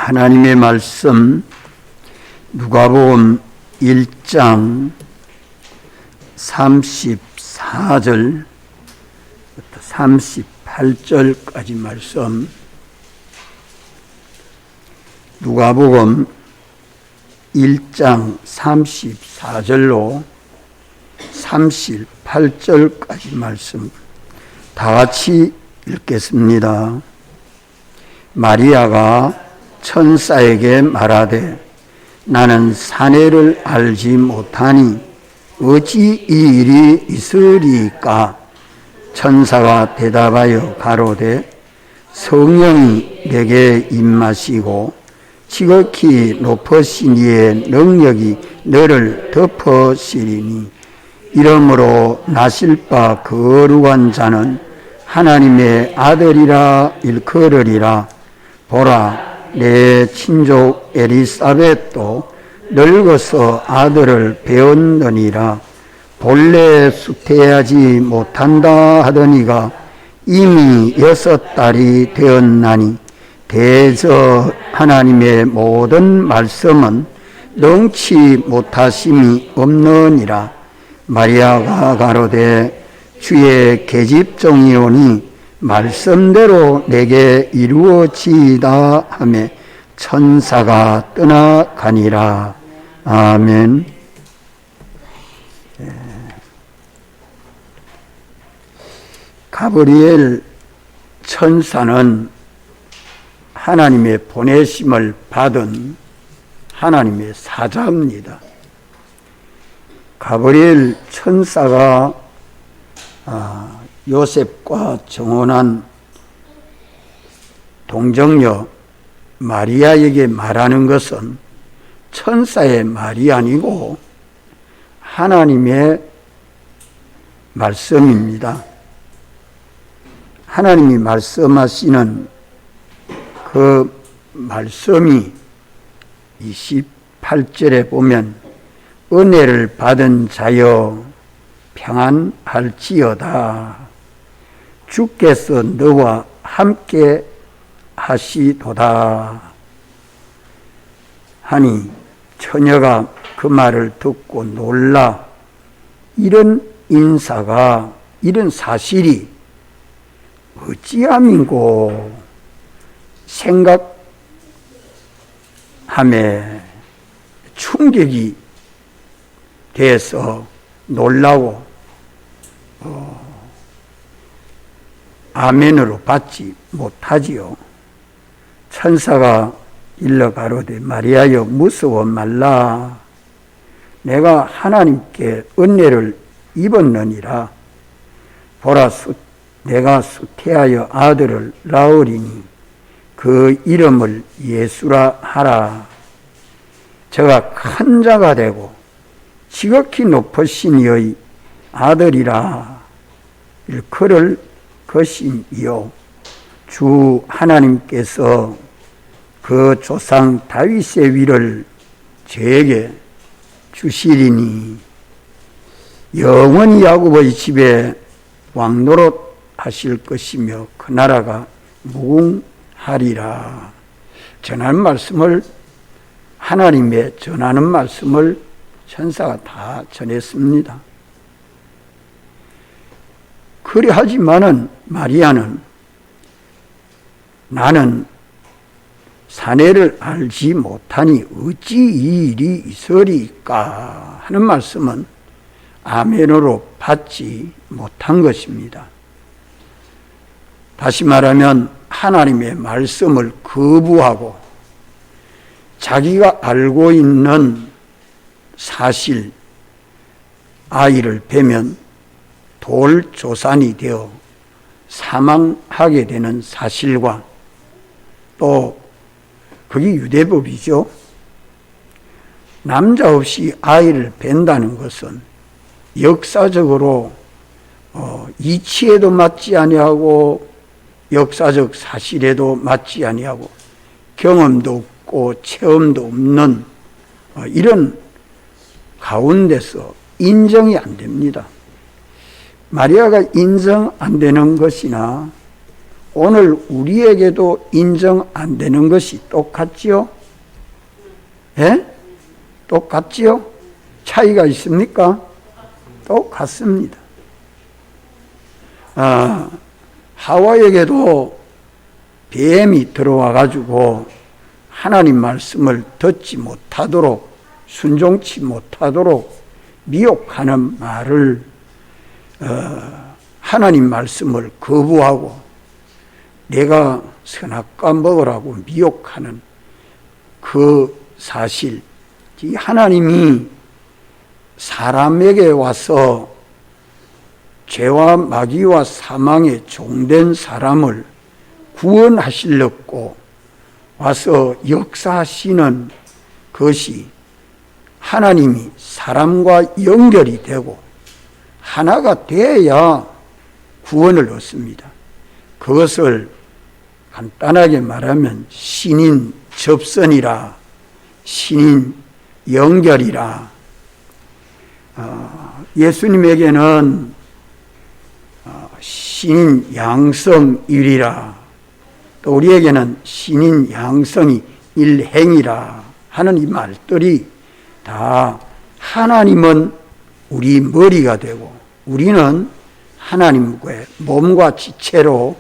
하나님의 말씀 누가복음 1장 34절부터 38절까지 말씀, 누가복음 1장 34절로 38절까지 말씀 다 같이 읽겠습니다. 마리아가 천사에게 말하되 나는 사내를 알지 못하니 어찌 이 일이 있으리까? 천사가 대답하여 가로되 성령이 내게 임하시고 지극히 높으신 이의 능력이 너를 덮으시리니 이러므로 나실 바 거룩한 자는 하나님의 아들이라 일컬으리라. 보라, 내 친족 엘리사벳도 늙어서 아들을 배웠느니라. 본래 수태하지 못한다 하더니가 이미 6달이 되었나니 대저 하나님의 모든 말씀은 능치 못하심이 없느니라. 마리아가 가로되 주의 계집종이오니 말씀대로 내게 이루어지이다 하며 천사가 떠나가니라. 아멘. 가브리엘 천사는 하나님의 보내심을 받은 하나님의 사자입니다. 가브리엘 천사가 요셉과 정혼한 동정녀 마리아에게 말하는 것은 천사의 말이 아니고 하나님의 말씀입니다. 하나님이 말씀하시는 그 말씀이 28절에 보면 은혜를 받은 자여 평안할지어다. 주께서 너와 함께 하시도다 하니 처녀가 그 말을 듣고 놀라 이런 인사가, 이런 사실이 어찌함인고 생각함에 충격이 돼서 놀라고 아멘으로 받지 못하지요. 천사가 일러 가로되 마리아여 무서워 말라. 내가 하나님께 은혜를 입었느니라. 보라, 내가 수태하여 아들을 낳으리니 그 이름을 예수라 하라. 저가 큰 자가 되고 지극히 높으신 이의 아들이라 일컬을 것이요. 주 하나님께서 그 조상 다윗의 위를 저에게 주시리니 영원히 야곱의 집에 왕노릇 하실 것이며 그 나라가 무궁하리라. 전하는 말씀을, 하나님의 전하는 말씀을 천사가 다 전했습니다. 그리하지만은 마리아는 나는 사내를 알지 못하니 어찌 이 일이 있으리까 하는 말씀은 아멘으로 받지 못한 것입니다. 다시 말하면 하나님의 말씀을 거부하고 자기가 알고 있는 사실, 아이를 베면 돌조산이 되어 사망하게 되는 사실과 또 그게 유대법이죠. 남자 없이 아이를 벤다는 것은 역사적으로 이치에도 맞지 아니하고 역사적 사실에도 맞지 아니하고 경험도 없고 체험도 없는 이런 가운데서 인정이 안 됩니다. 마리아가 인정 안 되는 것이나 오늘 우리에게도 인정 안 되는 것이 똑같지요? 예? 똑같지요? 차이가 있습니까? 똑같습니다. 하와에게도 뱀이 들어와 가지고 하나님 말씀을 듣지 못하도록, 순종치 못하도록 미혹하는 말을, 하나님 말씀을 거부하고 내가 선악과 먹으라고 미혹하는 그 사실, 하나님이 사람에게 와서 죄와 마귀와 사망에 종된 사람을 구원하시려고 와서 역사하시는 것이 하나님이 사람과 연결이 되고 하나가 돼야 구원을 얻습니다. 그것을 간단하게 말하면 신인 접선이라, 신인 연결이라. 예수님에게는 신인 양성일이라, 또 우리에게는 신인 양성이 일행이라 하는 이 말들이 다 하나님은 우리 머리가 되고 우리는 하나님과의 몸과 지체로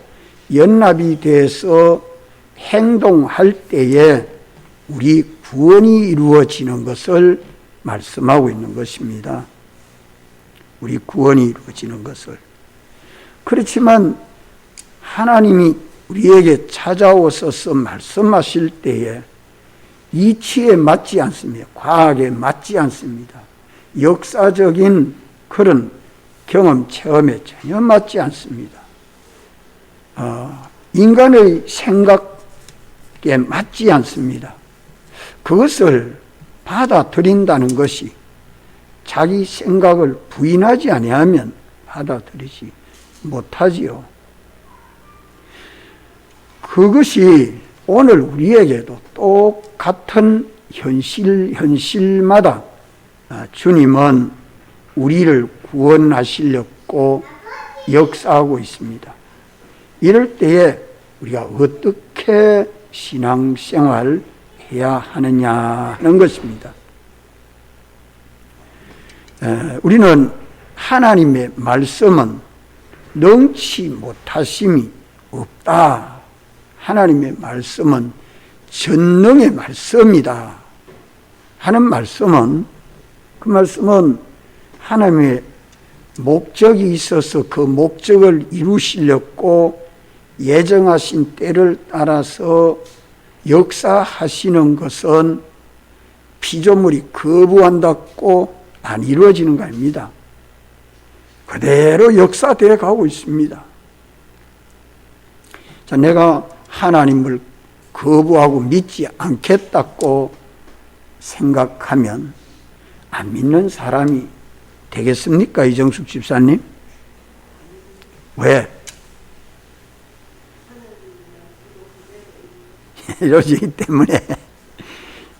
연합이 돼서 행동할 때에 우리 구원이 이루어지는 것을 말씀하고 있는 것입니다. 우리 구원이 이루어지는 것을. 그렇지만 하나님이 우리에게 찾아오셔서 말씀하실 때에 이치에 맞지 않습니다. 과학에 맞지 않습니다. 역사적인 그런 경험, 체험에 전혀 맞지 않습니다. 인간의 생각에 맞지 않습니다. 그것을 받아들인다는 것이 자기 생각을 부인하지 아니하면 받아들이지 못하지요. 그것이 오늘 우리에게도 똑같은 현실마다 주님은 우리를 구원하시려고 역사하고 있습니다. 이럴 때에 우리가 어떻게 신앙생활을 해야 하느냐 하는 것입니다. 우리는 하나님의 말씀은 능치 못하심이 없다. 하나님의 말씀은 전능의 말씀이다 하는 말씀은, 그 말씀은 하나님의 목적이 있어서 그 목적을 이루시려고 예정하신 때를 따라서 역사하시는 것은 피조물이 거부한다고 안 이루어지는 거 아닙니다. 그대로 역사되어 가고 있습니다. 자, 내가 하나님을 거부하고 믿지 않겠다고 생각하면 안 믿는 사람이 되겠습니까? 이정숙 집사님? 왜? 이러기 때문에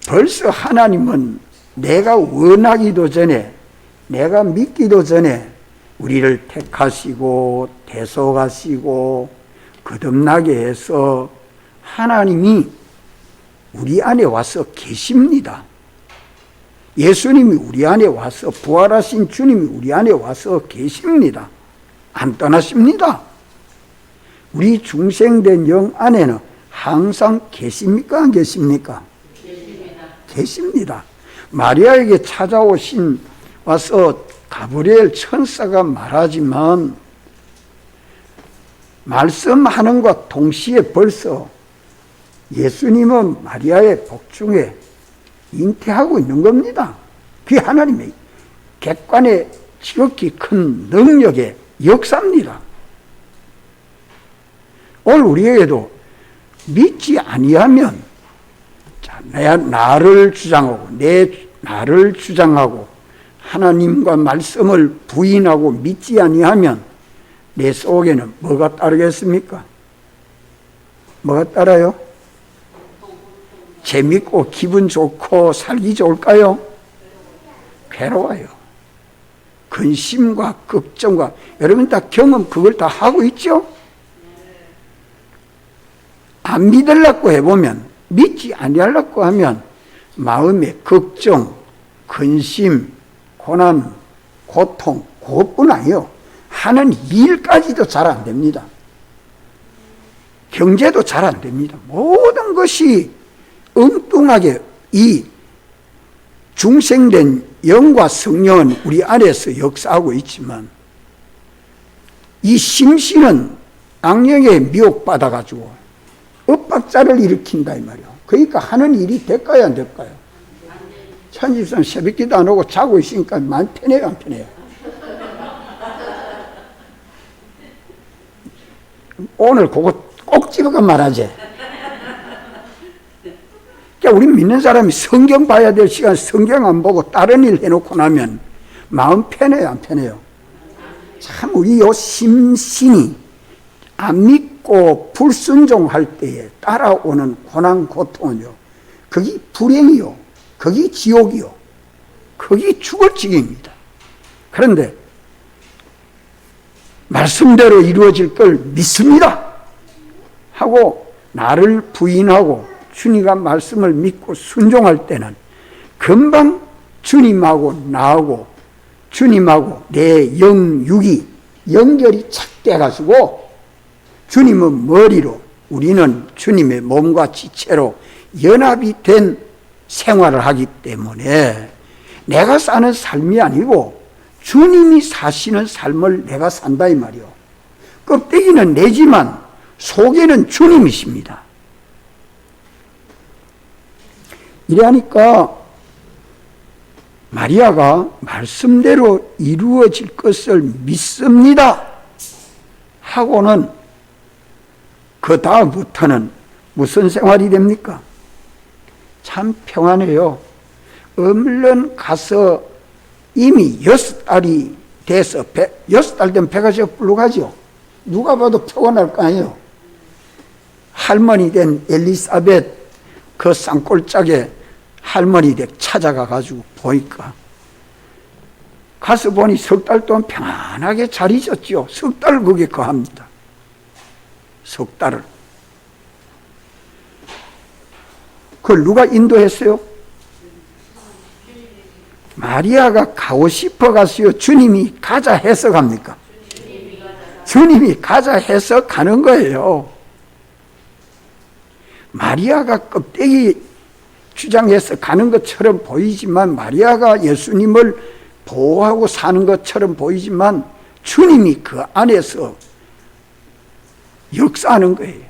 벌써 하나님은 내가 원하기도 전에, 내가 믿기도 전에 우리를 택하시고 대속하시고 거듭나게 해서 하나님이 우리 안에 와서 계십니다. 예수님이 우리 안에 와서, 부활하신 주님이 우리 안에 와서 계십니다. 안 떠나십니다. 우리 중생된 영 안에는 항상 계십니까? 안 계십니까? 계십니다. 마리아에게 찾아오신 와서 가브리엘 천사가 말하지만 말씀하는 것과 동시에 벌써 예수님은 마리아의 복중에 잉태하고 있는 겁니다. 그게 하나님의 객관의 지극히 큰 능력의 역사입니다. 오늘 우리에게도 믿지 아니하면 나를 주장하고 나를 주장하고 하나님과 말씀을 부인하고 믿지 아니하면 내 속에는 뭐가 따르겠습니까? 뭐가 따라요? 재밌고 기분 좋고 살기 좋을까요? 괴로워요. 근심과 걱정과, 여러분 다 경험 그걸 다 하고 있죠? 안 믿으려고 해보면, 믿지 아니하려고 하면 마음의 걱정, 근심, 고난, 고통, 그것뿐 아니요, 하는 일까지도 잘 안 됩니다. 경제도 잘 안 됩니다. 모든 것이 엉뚱하게, 이 중생된 영과 성령은 우리 안에서 역사하고 있지만 이 심신은 악령에 미혹받아가지고 엇박자를 일으킨다 이 말이에요. 그러니까 하는 일이 될까요, 안 될까요? 천집사는 새벽기도 안 오고 자고 있으니까 많이 편해요, 안 편해요? 오늘 그거 꼭 집어가 말하지. 그러니까 우리 믿는 사람이 성경 봐야 될 시간 성경 안 보고 다른 일 해놓고 나면 마음 편해요, 안 편해요? 참 우리 요 심신이 안 믿고 불순종할 때에 따라오는 고난 고통은요, 그게 불행이요, 그게 지옥이요, 그게 죽을 지경입니다. 그런데 말씀대로 이루어질 걸 믿습니다 하고 나를 부인하고 주님과 말씀을 믿고 순종할 때는 금방 주님하고 나하고 주님하고 내 영육이 연결이 착 돼가지고 주님은 머리로, 우리는 주님의 몸과 지체로 연합이 된 생활을 하기 때문에 내가 사는 삶이 아니고 주님이 사시는 삶을 내가 산다 이 말이요. 껍데기는 내지만 속에는 주님이십니다. 이래하니까 마리아가 말씀대로 이루어질 것을 믿습니다 하고는 그 다음부터는 무슨 생활이 됩니까? 참 평안해요. 얼른 가서 이미 6달이 돼서 6달 되면 배가 저 불러가죠. 누가 봐도 평안할 거 아니에요. 할머니 된 엘리사벳 그 산골짜기에 할머니 댁 찾아가 가지고 보니까 가서 보니 석 달 동안 평안하게 잘 있었죠. 석 달 그게 거합니다. 석 달을. 그걸 누가 인도했어요? 마리아가 가고 싶어 갔어요? 주님이 가자 해서 갑니까? 주님이 가자 해서 가는 거예요. 마리아가 껍데기 주장해서 가는 것처럼 보이지만, 마리아가 예수님을 보호하고 사는 것처럼 보이지만 주님이 그 안에서 역사하는 거예요.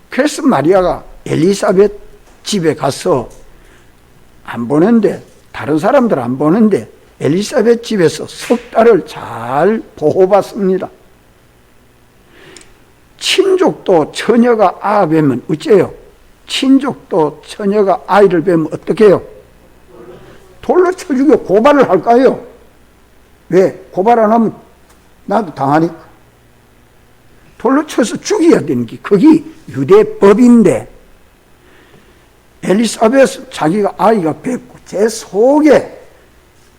그래서 마리아가 엘리사벳 집에 가서 안 보는데, 다른 사람들 안 보는데 엘리사벳 집에서 석 달을 잘 보호받습니다. 친족도 처녀가 아 뵈면 어째요? 친족도 처녀가 아이를 뵈면 어떻게 해요? 돌로 쳐 죽여 고발을 할까요? 왜? 고발 안 하면 나도 당하니까. 돌로 쳐서 죽여야 되는 게 그게 유대법인데, 엘리사벳은 자기가 아이가 뵙고 제 속에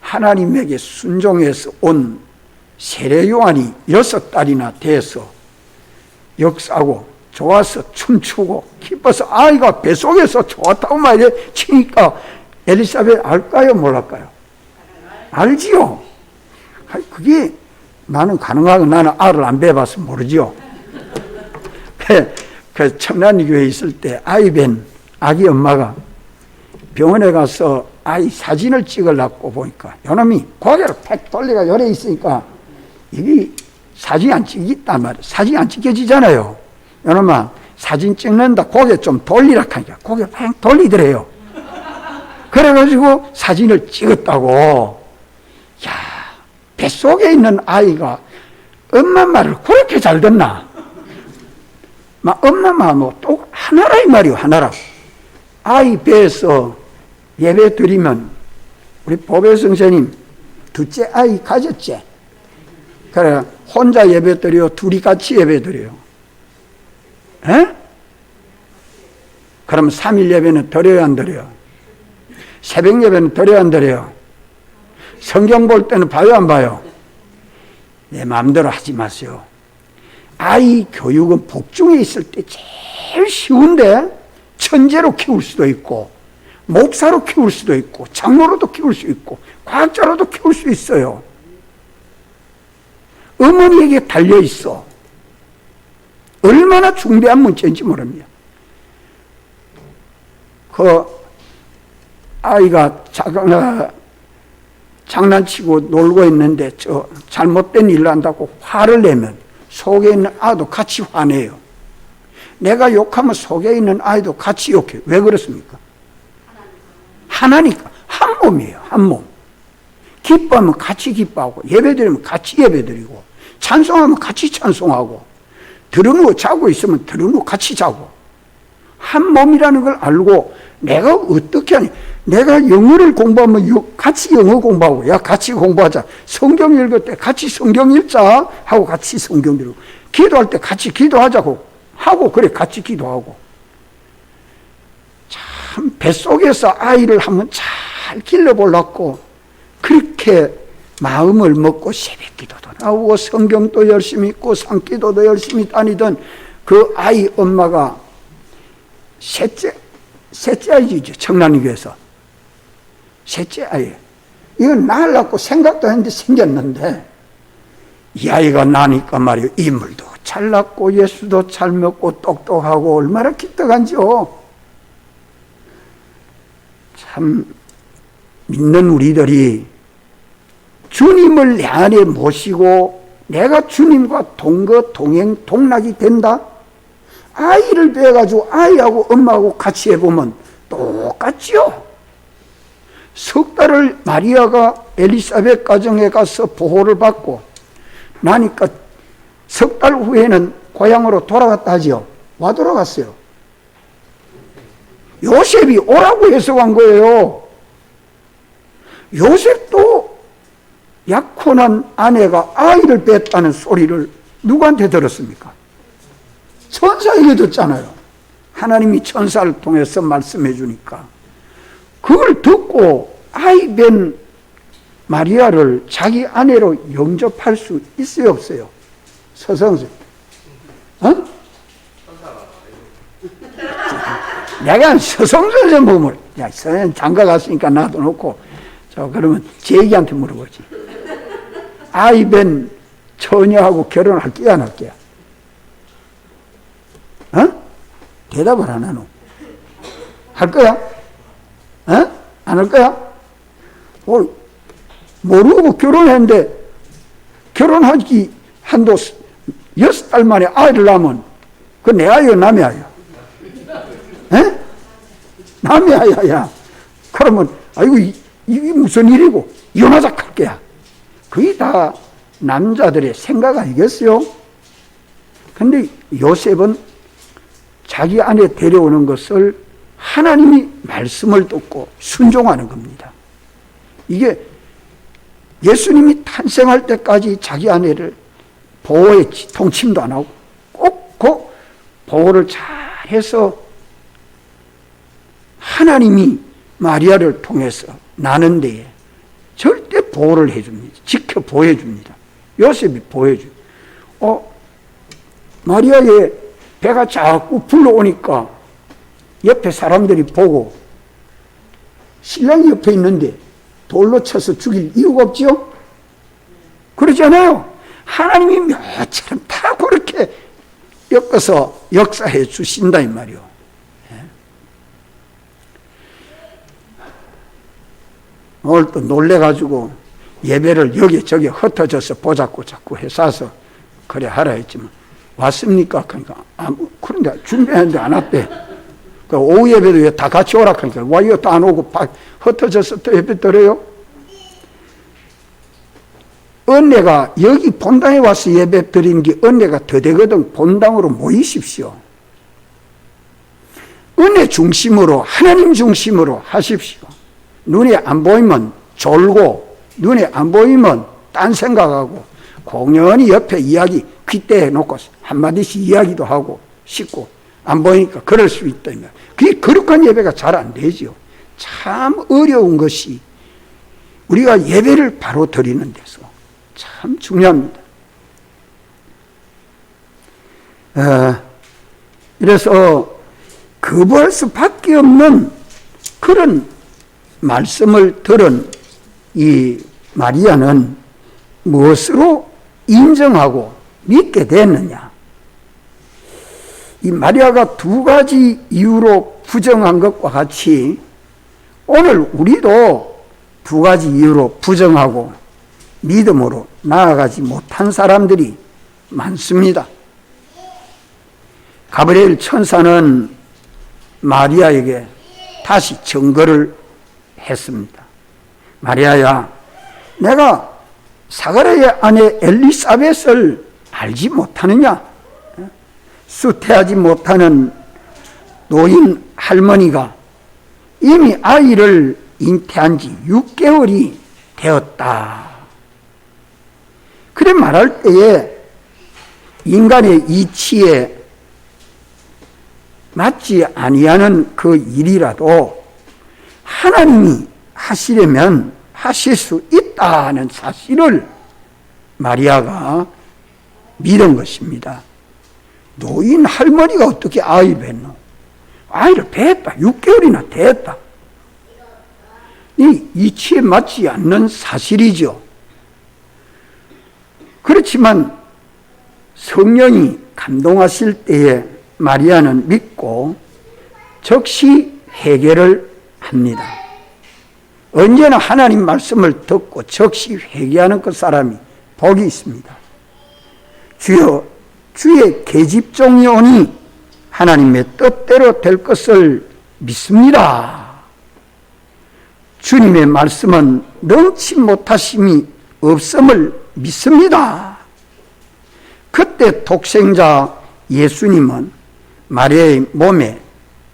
하나님에게 순종해서 온 세례 요한이 6달이나 돼서 역사하고 좋아서 춤추고 기뻐서 아이가 뱃속에서 좋았다고 말이야 치니까 엘리사벳 알까요, 몰랄까요? 알지요. 그게 나는 가능하고 나는 알을 안 배봐서 모르지요. 그 청란교회에 있을 때 아이 뵌 아기 엄마가 병원에 가서 아이 사진을 찍으려고 보니까 요놈이 고개를 팩 돌리가 요래 있으니까 이게 사진이 안 찍혔단 말이에요. 사진이 안 찍혀지잖아요. 요놈아 사진 찍는다 고개 좀 돌리라 하니까 고개 팩 돌리더래요. 그래가지고 사진을 찍었다고. 야, 뱃속에 있는 아이가 엄마 말을 그렇게 잘 듣나? 막 엄마 마음하고 또 하나라 이 말이요, 하나라. 아이 배에서 예배 드리면 우리 보배 선생님 둘째 아이 가졌지? 그래 혼자 예배 드려요, 둘이 같이 예배 드려요? 에? 그럼 3일 예배는 드려요, 안 드려요? 새벽 예배는 드려요, 안 드려요? 성경 볼 때는 봐요, 안 봐요? 내 마음대로 하지 마세요. 아이 교육은 복중에 있을 때 제일 쉬운데 천재로 키울 수도 있고 목사로 키울 수도 있고 장로로도 키울 수 있고 과학자로도 키울 수 있어요. 어머니에게 달려 있어. 얼마나 중대한 문제인지 모릅니다. 그 아이가 장난치고 놀고 있는데 잘못된 일을 한다고 화를 내면 속에 있는 아도 같이 화내요. 내가 욕하면 속에 있는 아이도 같이 욕해요. 왜 그렇습니까? 하나니까. 한 몸이에요. 한 몸. 기뻐하면 같이 기뻐하고 예배드리면 같이 예배드리고 찬송하면 같이 찬송하고 들으며 자고 있으면 들으며 같이 자고 한 몸이라는 걸 알고 내가 어떻게 하냐. 내가 영어를 공부하면 같이 영어 공부하고 야 같이 공부하자. 성경 읽을 때 같이 성경 읽자 하고 같이 성경 읽고 기도할 때 같이 기도하자고 하고 그래 같이 기도하고 참 뱃속에서 아이를 한번 잘 길러보려고 그렇게 마음을 먹고 새벽기도도 나오고 성경도 열심히 읽고 산기도도 열심히 다니던 그 아이 엄마가 셋째 아이죠. 청란교회에서 셋째 아이. 이건 낳으려고 생각도 했는데 생겼는데 이 아이가 나니까 말이에요. 인물도 잘 낳고 예수도 잘 먹고 똑똑하고 얼마나 기특한지요. 참 믿는 우리들이 주님을 내 안에 모시고 내가 주님과 동거 동행 동락이 된다. 아이를 빼가지고 아이하고 엄마하고 같이 해보면 똑같지요. 석 달을 마리아가 엘리사벳 가정에 가서 보호를 받고 나니까 석 달 후에는 고향으로 돌아갔다 하지요. 와 돌아갔어요. 요셉이 오라고 해서 간 거예요. 요셉도 약혼한 아내가 아이를 뺐다는 소리를 누구한테 들었습니까? 천사에게 듣잖아요. 하나님이 천사를 통해서 말씀해 주니까 그걸 듣고 아이 뵌 마리아를 자기 아내로 영접할 수 있어요 없어요? 서성수 내가 서성수 전범을 야 선생님 장가 갔으니까 놔둬놓고 자 그러면 제 얘기한테 물어보지. 아이 뵌 처녀하고 결혼할 게야 안 할 게야? 대답을 안 하노? 할 거야? 안 할 거야? 모르고 결혼했는데 결혼하기 한도 6달 만에 아이를 낳으면 그 내 아이야 남의 아이야? 남의 아이야. 그러면 아이고 이게 무슨 일이고 이혼하자 할 거야. 그게 다 남자들의 생각 아니겠어요? 근데 요셉은 자기 아내 데려오는 것을 하나님이 말씀을 듣고 순종하는 겁니다. 이게 예수님이 탄생할 때까지 자기 아내를 보호했지. 통침도 안 하고 꼭 그 보호를 잘해서 하나님이 마리아를 통해서 나는 데에 절대 보호를 해줍니다. 지켜 보호해줍니다. 요셉이 보호해줘요. 마리아의 배가 자꾸 불러오니까 옆에 사람들이 보고 신랑이 옆에 있는데 돌로 쳐서 죽일 이유가 없지요? 그러잖아요. 하나님이 묘처럼 다 그렇게 엮어서 역사해 주신다 이 말이요. 오늘 또 놀래가지고 예배를 여기저기 흩어져서 보자고 자꾸 해서 그래 하라 했지만 왔습니까? 그러니까 그런데 준비했는데 안 왔대. 그 오후 예배도 왜 다 같이 오라 하니까 와 이거 또 안 오고 흩어져서 또 예배 드려요? 은혜가 여기 본당에 와서 예배 드리는 게 은혜가 더 되거든. 본당으로 모이십시오. 은혜 중심으로 하나님 중심으로 하십시오. 눈에 안 보이면 졸고 눈에 안 보이면 딴 생각하고 공연히 옆에 이야기 귓대에 놓고 한마디씩 이야기도 하고 씻고 안 보이니까 그럴 수 있다. 그게 거룩한 예배가 잘 안 되죠. 참 어려운 것이 우리가 예배를 바로 드리는 데서 참 중요합니다. 그래서 거부할 수밖에 없는 그런 말씀을 들은 이 마리아는 무엇으로 인정하고 믿게 됐느냐? 이 마리아가 두 가지 이유로 부정한 것과 같이 오늘 우리도 두 가지 이유로 부정하고 믿음으로 나아가지 못한 사람들이 많습니다. 가브리엘 천사는 마리아에게 다시 증거를 했습니다. 마리아야, 내가 사가랴의 아내 엘리사벳을 알지 못하느냐? 수태하지 못하는 노인 할머니가 이미 아이를 잉태한 지 6개월이 되었다. 그래 말할 때에 인간의 이치에 맞지 아니하는 그 일이라도 하나님이 하시려면 하실 수 있다는 사실을 마리아가 믿은 것입니다. 노인 할머니가 어떻게 아이 뵀노? 아이를 뵀다. 6개월이나 됐다. 이 이치에 맞지 않는 사실이죠. 그렇지만 성령이 감동하실 때에 마리아는 믿고 즉시 회개를 합니다. 언제나 하나님 말씀을 듣고 즉시 회개하는 그 사람이 복이 있습니다. 주여, 주의 계집종이 오니 하나님의 뜻대로 될 것을 믿습니다. 주님의 말씀은 능치 못하심이 없음을 믿습니다. 그때 독생자 예수님은 마리아의 몸에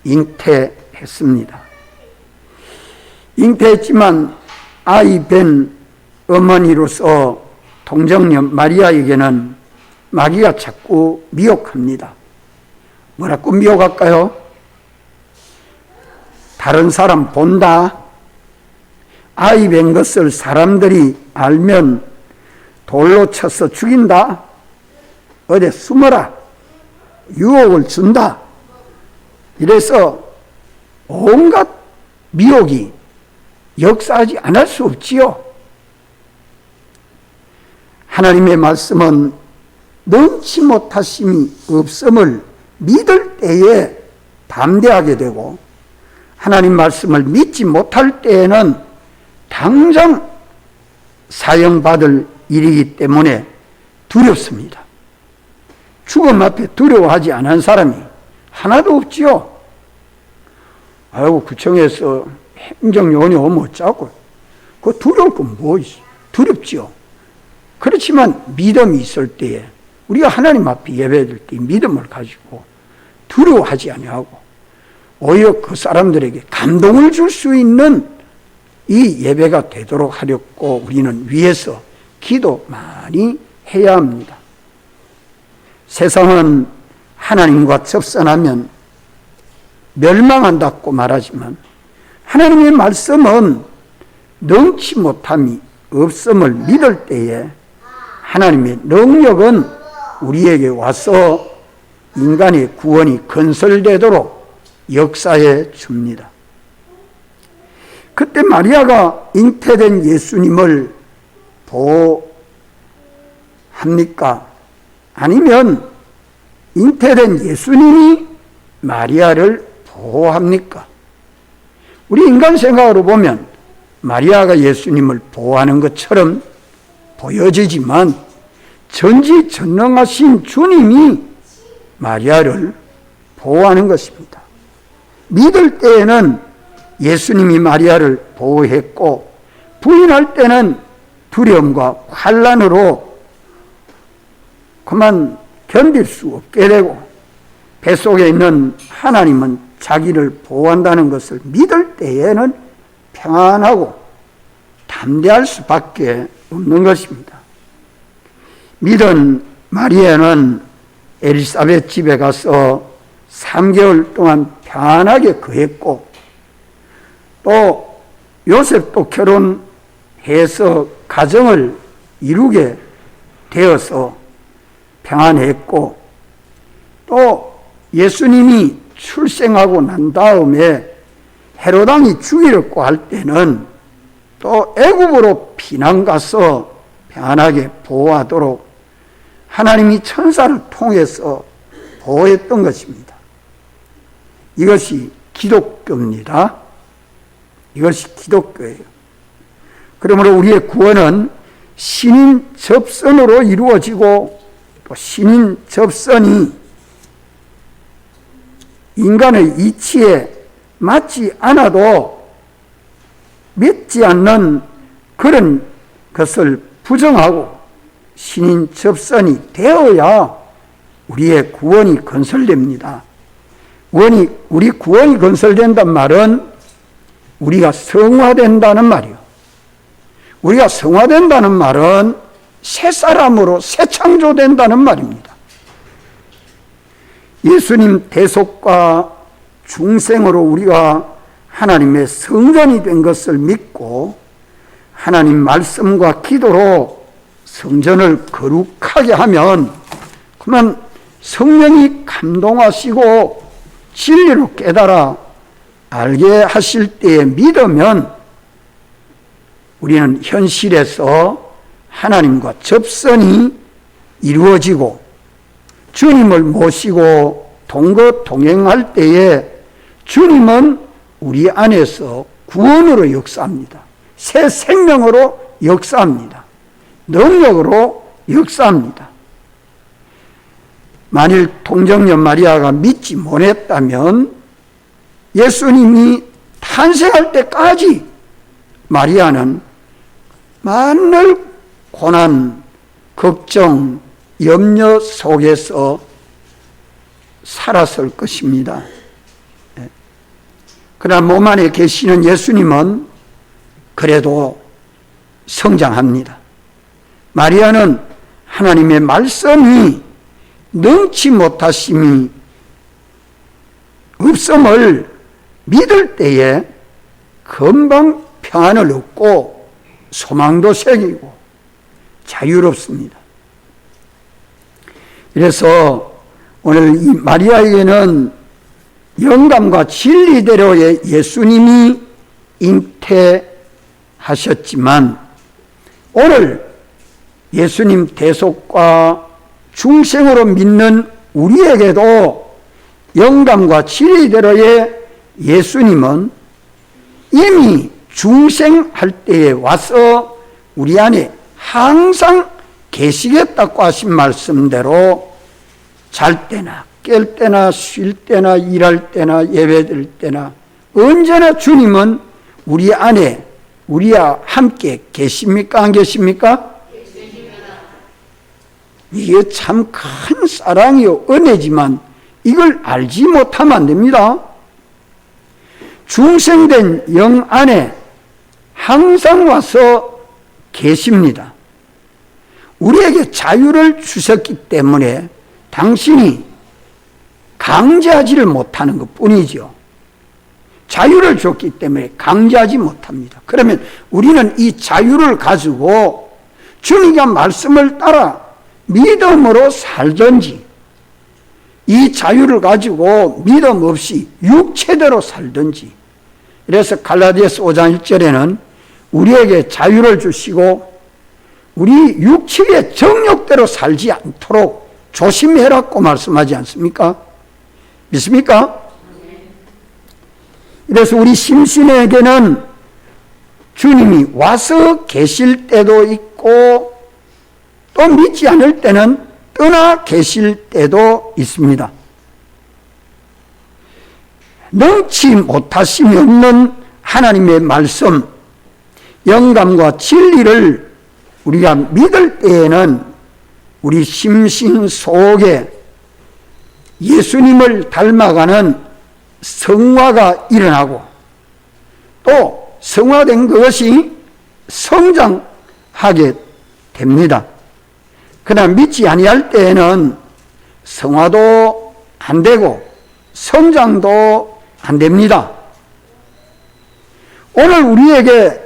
잉태했습니다. 잉태했지만 아이 뵌 어머니로서 동정녀 마리아에게는 마귀가 자꾸 미혹합니다. 뭐라고 미혹할까요? 다른 사람 본다. 아이 뵌 것을 사람들이 알면 돌로 쳐서 죽인다. 어디 숨어라. 유혹을 준다. 이래서 온갖 미혹이 역사하지 않을 수 없지요. 하나님의 말씀은 능치 못하심이 없음을 믿을 때에 담대하게 되고 하나님 말씀을 믿지 못할 때에는 당장 사형받을 일이기 때문에 두렵습니다. 죽음 앞에 두려워하지 않은 사람이 하나도 없지요. 아이고, 구청에서 행정요원이 오면 어쩌고. 그거 두려울 건 뭐 있어? 두렵지요. 그렇지만 믿음이 있을 때에 우리가 하나님 앞에 예배드릴 때 믿음을 가지고 두려워하지 아니하고 오히려 그 사람들에게 감동을 줄 수 있는 이 예배가 되도록 하려고 우리는 위에서 기도 많이 해야 합니다. 세상은 하나님과 접선하면 멸망한다고 말하지만 하나님의 말씀은 능치 못함이 없음을 믿을 때에 하나님의 능력은 우리에게 와서 인간의 구원이 건설되도록 역사해 줍니다. 그때 마리아가 잉태된 예수님을 보호합니까? 아니면 잉태된 예수님이 마리아를 보호합니까? 우리 인간 생각으로 보면 마리아가 예수님을 보호하는 것처럼 보여지지만 전지전능하신 주님이 마리아를 보호하는 것입니다. 믿을 때에는 예수님이 마리아를 보호했고 부인할 때는 두려움과 환난으로 그만 견딜 수 없게 되고 뱃속에 있는 하나님은 자기를 보호한다는 것을 믿을 때에는 평안하고 담대할 수밖에 없는 것입니다. 믿은 마리아는 엘리사벳 집에 가서 3개월 동안 평안하게 거했고 또 요셉도 결혼해서 가정을 이루게 되어서 평안했고 또 예수님이 출생하고 난 다음에 헤로당이 죽이려고 할 때는 또 애굽으로 피난 가서 편안하게 보호하도록 하나님이 천사를 통해서 보호했던 것입니다. 이것이 기독교입니다. 이것이 기독교예요. 그러므로 우리의 구원은 신인 접선으로 이루어지고 또 신인 접선이 인간의 이치에 맞지 않아도 믿지 않는 그런 것을 부정하고 신인 접선이 되어야 우리의 구원이 건설됩니다. 우리 구원이 건설된단 말은 우리가 성화된다는 말이요. 우리가 성화된다는 말은 새 사람으로 새 창조된다는 말입니다. 예수님 대속과 중생으로 우리가 하나님의 성전이 된 것을 믿고 하나님 말씀과 기도로 성전을 거룩하게 하면 그러면 성령이 감동하시고 진리로 깨달아 알게 하실 때에 믿으면 우리는 현실에서 하나님과 접선이 이루어지고 주님을 모시고 동거동행할 때에 주님은 우리 안에서 구원으로 역사합니다. 새 생명으로 역사합니다. 능력으로 역사합니다. 만일 동정녀 마리아가 믿지 못했다면 예수님이 탄생할 때까지 마리아는 만날 고난, 걱정, 염려 속에서 살았을 것입니다. 그러나 몸 안에 계시는 예수님은 그래도 성장합니다. 마리아는 하나님의 말씀이 능치 못하심이 없음을 믿을 때에 금방 평안을 얻고 소망도 새기고 자유롭습니다. 그래서 오늘 이 마리아에게는 영감과 진리대로의 예수님이 잉태하셨지만 오늘 예수님 대속과 중생으로 믿는 우리에게도 영감과 진리대로의 예수님은 이미 중생할 때에 와서 우리 안에 항상 계시겠다고 하신 말씀대로 잘 때나 깰 때나 쉴 때나 일할 때나 예배드릴 때나 언제나 주님은 우리 안에 우리와 함께 계십니까? 안 계십니까? 이게 참 큰 사랑이요 은혜지만 이걸 알지 못하면 안 됩니다. 중생된 영 안에 항상 와서 계십니다. 우리에게 자유를 주셨기 때문에 당신이 강제하지를 못하는 것 뿐이죠. 자유를 줬기 때문에 강제하지 못합니다. 그러면 우리는 이 자유를 가지고 주님의 말씀을 따라 믿음으로 살든지 이 자유를 가지고 믿음 없이 육체대로 살든지 그래서 갈라디아서 5장 1절에는 우리에게 자유를 주시고 우리 육체의 정욕대로 살지 않도록 조심해라고 말씀하지 않습니까? 믿습니까? 그래서 우리 심신에게는 주님이 와서 계실 때도 있고 또 믿지 않을 때는 떠나 계실 때도 있습니다. 능치 못하심이 없는 하나님의 말씀, 영감과 진리를 우리가 믿을 때에는 우리 심신 속에 예수님을 닮아가는 성화가 일어나고 또 성화된 그것이 성장하게 됩니다. 그러나 믿지 아니할 때에는 성화도 안 되고 성장도 안 됩니다. 오늘 우리에게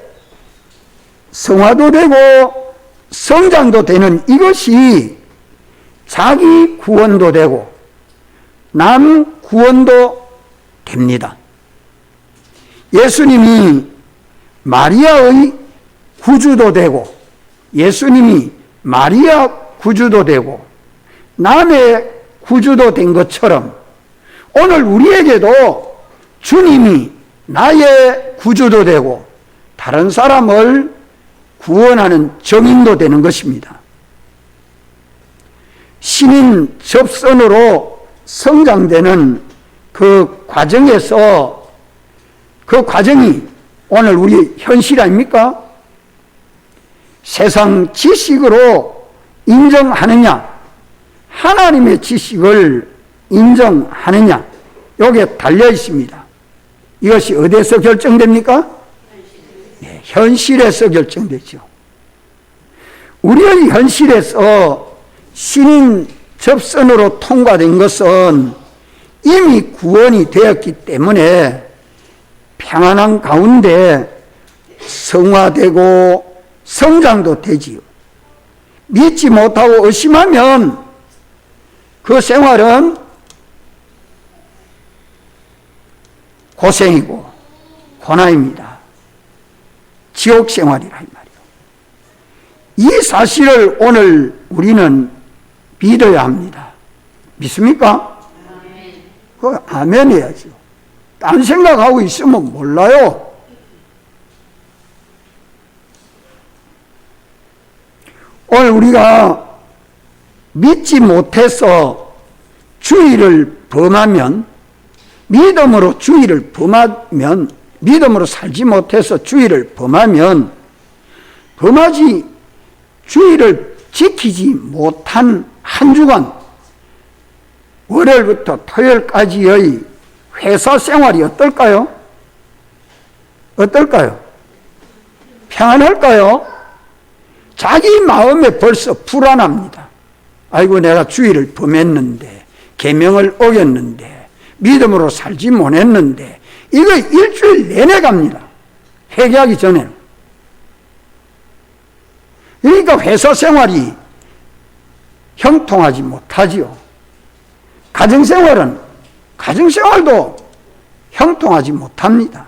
성화도 되고 성장도 되는 이것이 자기 구원도 되고 남 구원도 됩니다. 예수님이 마리아의 구주도 되고, 예수님이 마리아 구주도 되고, 남의 구주도 된 것처럼 오늘 우리에게도 주님이 나의 구주도 되고 다른 사람을 구원하는 정인도 되는 것입니다. 신인 접선으로 성장되는 그 과정에서, 그 과정이 오늘 우리 현실 아닙니까? 세상 지식으로 인정하느냐, 하나님의 지식을 인정하느냐, 여기에 달려 있습니다. 이것이 어디에서 결정됩니까? 네, 현실에서 결정되죠. 우리의 현실에서 신인 접선으로 통과된 것은 이미 구원이 되었기 때문에 평안한 가운데 성화되고 성장도 되지요. 믿지 못하고 의심하면 그 생활은 고생이고 고난입니다. 지옥 생활이라 이 말이에요. 이 사실을 오늘 우리는 믿어야 합니다. 믿습니까? 그 아멘 해야죠. 딴 생각하고 있으면 몰라요. 오늘 우리가 믿지 못해서 주의를 범하면, 믿음으로 주의를 범하면, 믿음으로 살지 못해서 주의를 범하면, 주의를 지키지 못한 한 주간, 월요일부터 토요일까지의 회사 생활이 어떨까요? 어떨까요? 평안할까요? 자기 마음에 벌써 불안합니다. 아이고, 내가 주의를 범했는데, 계명을 어겼는데, 믿음으로 살지 못했는데, 이거 일주일 내내 갑니다. 회개하기 전에는. 그러니까 회사 생활이 형통하지 못하지요. 가정생활도 형통하지 못합니다.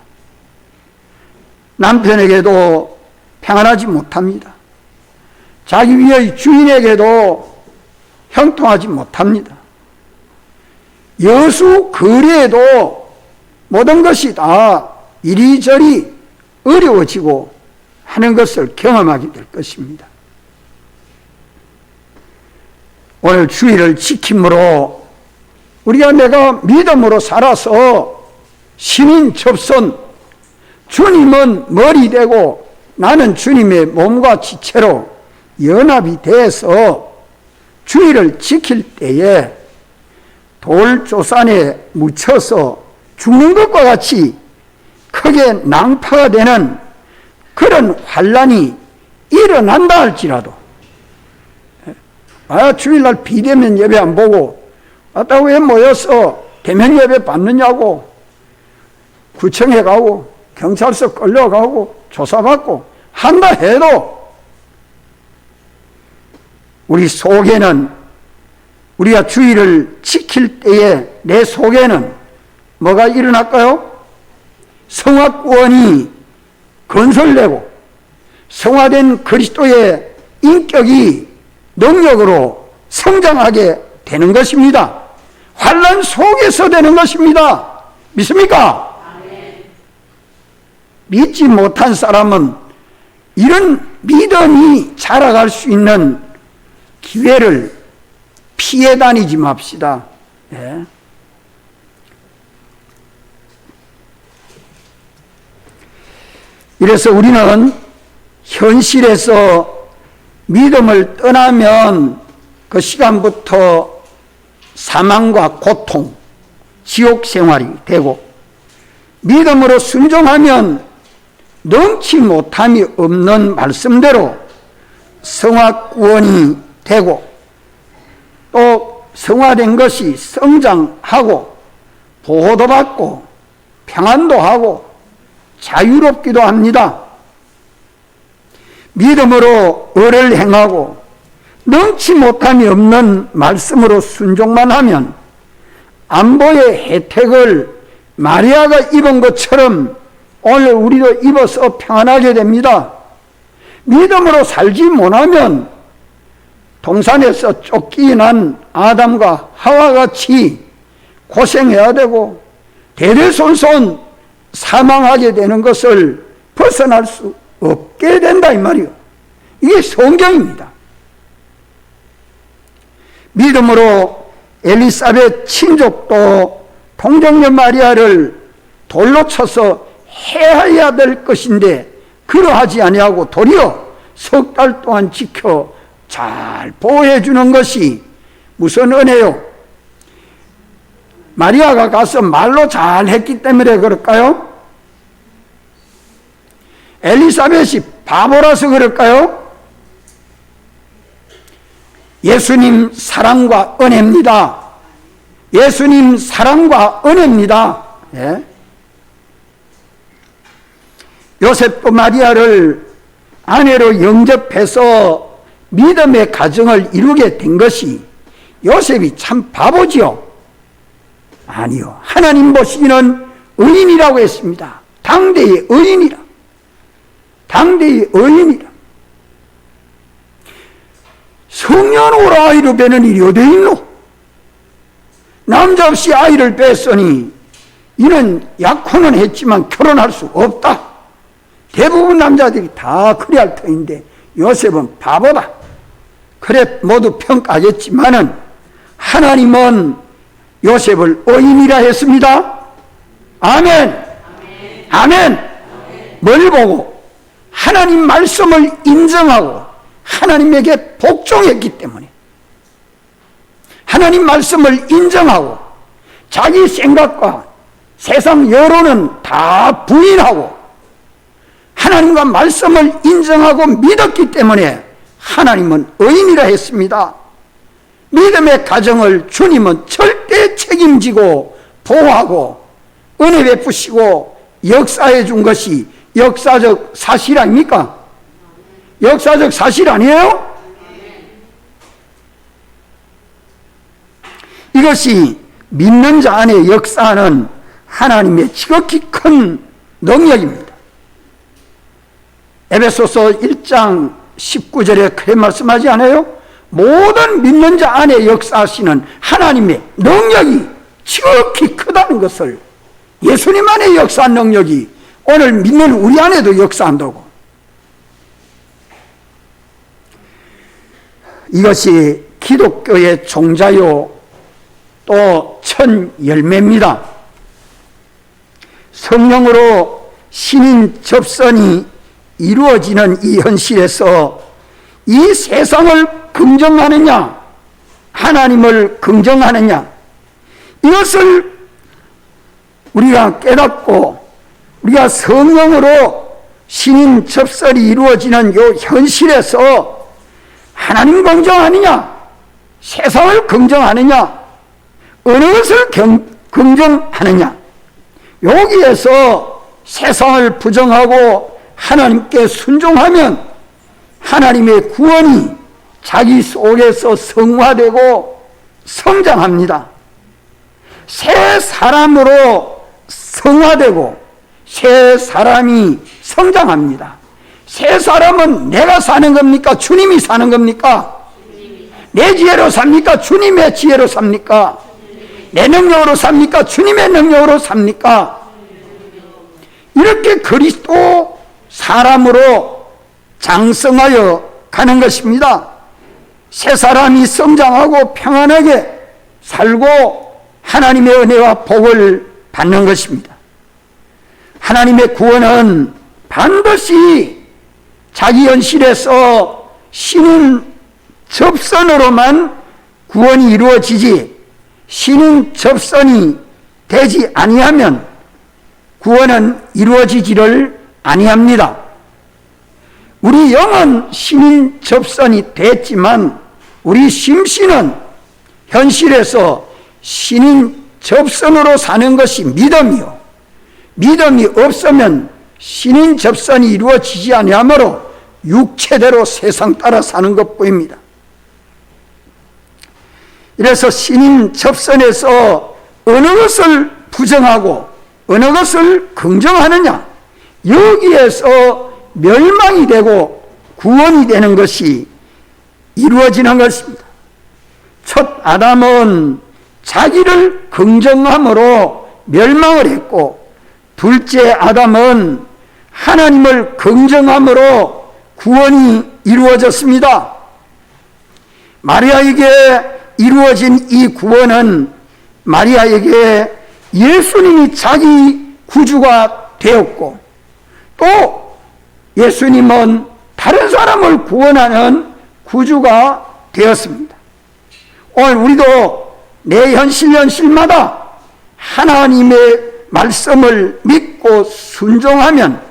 남편에게도 평안하지 못합니다. 자기 위의 주인에게도 형통하지 못합니다. 여수 거리에도 모든 것이 다 이리저리 어려워지고 하는 것을 경험하게 될 것입니다. 오늘 주의를 지킴으로 우리가 내가 믿음으로 살아서 신인 접선, 주님은 머리 되고 나는 주님의 몸과 지체로 연합이 돼서 주의를 지킬 때에 돌조산에 묻혀서 죽는 것과 같이 크게 낭파가 되는 그런 환란이 일어난다 할지라도, 주일날 비대면 예배 안 보고 왜 모여서 대면 예배 받느냐고 구청에 가고 경찰서 끌려가고 조사받고 한다 해도 우리 속에는, 우리가 주의를 지킬 때에 내 속에는 뭐가 일어날까요? 성화구원이 건설되고 성화된 그리스도의 인격이 능력으로 성장하게 되는 것입니다. 환난 속에서 되는 것입니다. 믿습니까? 아멘. 믿지 못한 사람은 이런 믿음이 자라갈 수 있는 기회를 피해 다니지 맙시다. 네. 이래서 우리는 현실에서 믿음을 떠나면 그 시간부터 사망과 고통, 지옥 생활이 되고, 믿음으로 순종하면 능치 못함이 없는 말씀대로 성화구원이 되고, 또 성화된 것이 성장하고 보호도 받고 평안도 하고 자유롭기도 합니다. 믿음으로 의를 행하고 능치 못함이 없는 말씀으로 순종만 하면 안보의 혜택을 마리아가 입은 것처럼 오늘 우리도 입어서 평안하게 됩니다. 믿음으로 살지 못하면 동산에서 쫓기난 아담과 하와같이 고생해야 되고 대대손손 사망하게 되는 것을 벗어날 수 없게 된다 이 말이요. 이게 성경입니다. 믿음으로 엘리사벳 친족도 동정녀 마리아를 돌로 쳐서 해야 될 것인데 그러하지 아니하고 도리어 석 달 동안 지켜 잘 보호해 주는 것이 무슨 은혜요? 마리아가 가서 말로 잘 했기 때문에 그럴까요? 엘리사벳이 바보라서 그럴까요? 예수님 사랑과 은혜입니다. 예수님 사랑과 은혜입니다. 예? 요셉도 마리아를 아내로 영접해서 믿음의 가정을 이루게 된 것이 요셉이 참 바보지요? 아니요. 하나님 보시기는 의인이라고 했습니다. 당대의 의인이라. 당대의 의인이라. 성년으로 아이를 베는 일이 어디 있노? 남자 없이 아이를 뺐으니 이는 약혼은 했지만 결혼할 수 없다. 대부분 남자들이 다 그리 할 터인데 요셉은 바보다. 그래 모두 평가하겠지만은 하나님은 요셉을 의인이라 했습니다. 아멘. 아멘. 뭘 보고? 하나님 말씀을 인정하고 하나님에게 복종했기 때문에 하나님 말씀을 인정하고 자기 생각과 세상 여론은 다 부인하고 하나님과 말씀을 인정하고 믿었기 때문에 하나님은 의인이라 했습니다. 믿음의 가정을 주님은 절대 책임지고 보호하고 은혜 베푸시고 역사해 준 것이 역사적 사실 아닙니까? 역사적 사실 아니에요? 이것이 믿는 자 안에 역사하는 하나님의 지극히 큰 능력입니다. 에베소서 1장 19절에 그래 말씀하지 않아요? 모든 믿는 자 안에 역사하시는 하나님의 능력이 지극히 크다는 것을, 예수님 안에 역사한 능력이 오늘 믿는 우리 안에도 역사한다고. 이것이 기독교의 종자요 또 천 열매입니다. 성령으로 신인 접선이 이루어지는 이 현실에서 이 세상을 긍정하느냐 하나님을 긍정하느냐, 이것을 우리가 깨닫고 우리가 성령으로 신인 접선이 이루어지는 이 현실에서 하나님 긍정하느냐 세상을 긍정하느냐 어느 것을 긍정하느냐, 여기에서 세상을 부정하고 하나님께 순종하면 하나님의 구원이 자기 속에서 성화되고 성장합니다. 새 사람으로 성화되고 새 사람이 성장합니다. 새 사람은 내가 사는 겁니까? 주님이 사는 겁니까? 내 지혜로 삽니까? 주님의 지혜로 삽니까? 내 능력으로 삽니까? 주님의 능력으로 삽니까? 이렇게 그리스도 사람으로 장성하여 가는 것입니다. 새 사람이 성장하고 평안하게 살고 하나님의 은혜와 복을 받는 것입니다. 하나님의 구원은 반드시 자기 현실에서 신인 접선으로만 구원이 이루어지지, 신인 접선이 되지 아니하면 구원은 이루어지지를 아니합니다. 우리 영은 신인 접선이 됐지만 우리 심신은 현실에서 신인 접선으로 사는 것이 믿음이요, 믿음이 없으면 신인 접선이 이루어지지 아니하므로 육체대로 세상 따라 사는 것뿐입니다. 이래서 신인 접선에서 어느 것을 부정하고 어느 것을 긍정하느냐, 여기에서 멸망이 되고 구원이 되는 것이 이루어지는 것입니다. 첫 아담은 자기를 긍정함으로 멸망을 했고, 둘째 아담은 하나님을 긍정함으로 구원이 이루어졌습니다. 마리아에게 이루어진 이 구원은 마리아에게 예수님이 자기 구주가 되었고, 또 예수님은 다른 사람을 구원하는 구주가 되었습니다. 오늘 우리도 내 현실 현실마다 하나님의 말씀을 믿고 순종하면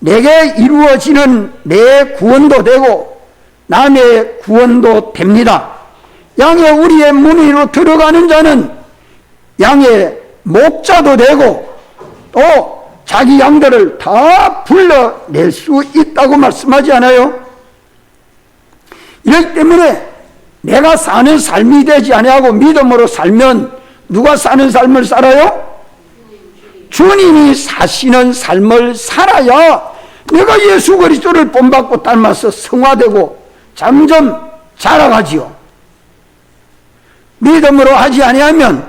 내게 이루어지는 내 구원도 되고 남의 구원도 됩니다. 양의 우리의 문으로 들어가는 자는 양의 목자도 되고 또 자기 양들을 다 불러낼 수 있다고 말씀하지 않아요? 이렇기 때문에 내가 사는 삶이 되지 아니하고 믿음으로 살면 누가 사는 삶을 살아요? 주님이 사시는 삶을 살아야 내가 예수 그리스도를 본받고 닮아서 성화되고 점점 자라가지요. 믿음으로 하지 아니하면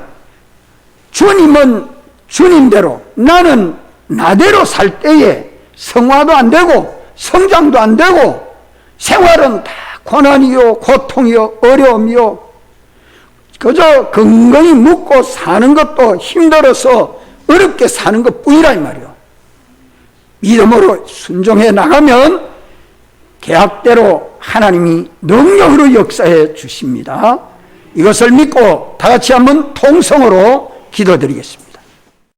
주님은 주님대로, 나는 나대로 살 때에 성화도 안 되고 성장도 안 되고 생활은 다 고난이요, 고통이요, 어려움이요, 그저 건강히 묵고 사는 것도 힘들어서 어렵게 사는 것 뿐이라 이 말이요. 믿음으로 순종해 나가면 계약대로 하나님이 능력으로 역사해 주십니다. 이것을 믿고 다 같이 한번 통성으로 기도드리겠습니다.